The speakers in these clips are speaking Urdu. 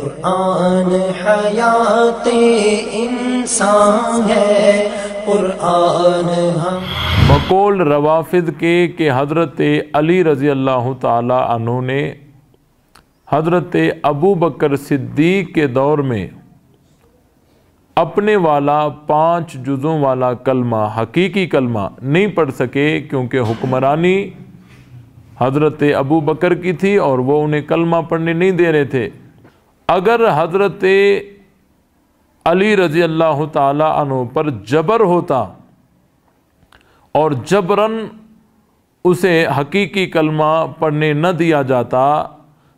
قرآن حیات انسان ہے، قرآن ہم بقول روافض کے کہ حضرت علی رضی اللہ تعالی عنہ نے حضرت ابو بکر صدیق کے دور میں اپنے والا 5 جزوں والا کلمہ، حقیقی کلمہ نہیں پڑھ سکے کیونکہ حکمرانی حضرت ابو بکر کی تھی اور وہ انہیں کلمہ پڑھنے نہیں دے رہے تھے۔ اگر حضرت علی رضی اللہ تعالی عنہ پر جبر ہوتا اور جبراً اسے حقیقی کلمہ پڑھنے نہ دیا جاتا،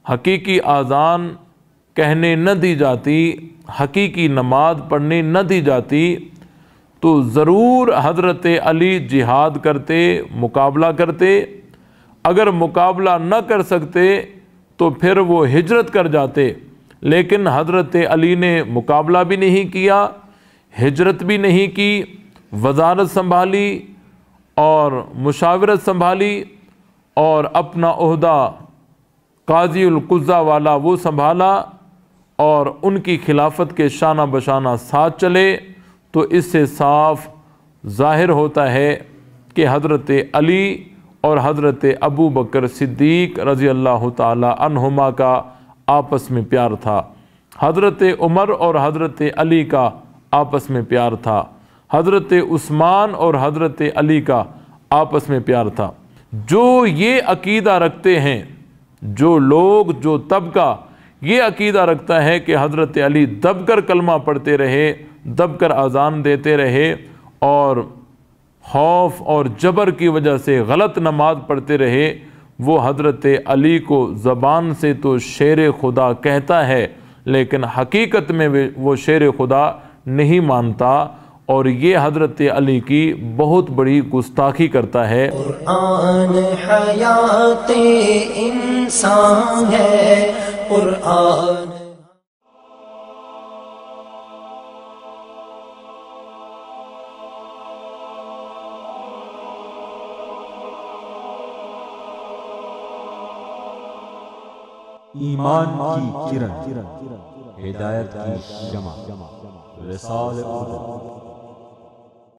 حقیقی اذان کہنے نہ دی جاتی، حقیقی نماز پڑھنے نہ دی جاتی، تو ضرور حضرت علی جہاد کرتے، مقابلہ کرتے۔ اگر مقابلہ نہ کر سکتے تو پھر وہ ہجرت کر جاتے، لیکن حضرت علی نے مقابلہ بھی نہیں کیا، ہجرت بھی نہیں کی، وزارت سنبھالی اور مشاورت سنبھالی اور اپنا عہدہ قاضی القضا والا وہ سنبھالا اور ان کی خلافت کے شانہ بشانہ ساتھ چلے۔ تو اس سے صاف ظاہر ہوتا ہے کہ حضرت علی اور حضرت ابو بکر صدیق رضی اللہ تعالی عنہما کا آپس میں پیار تھا، حضرت عمر اور حضرت علی کا آپس میں پیار تھا، حضرت عثمان اور حضرت علی کا آپس میں پیار تھا۔ جو یہ عقیدہ رکھتے ہیں، جو لوگ، جو طبقہ یہ عقیدہ رکھتا ہے کہ حضرت علی دب کر کلمہ پڑھتے رہے، دب کر اذان دیتے رہے اور خوف اور جبر کی وجہ سے غلط نماز پڑھتے رہے، وہ حضرت علی کو زبان سے تو شیر خدا کہتا ہے لیکن حقیقت میں وہ شیر خدا نہیں مانتا، اور یہ حضرت علی کی بہت بڑی گستاخی کرتا ہے۔ قرآن حیات انسان ہے، قرآن ایمان کی کرن، ہدایت کی شمع، رسالت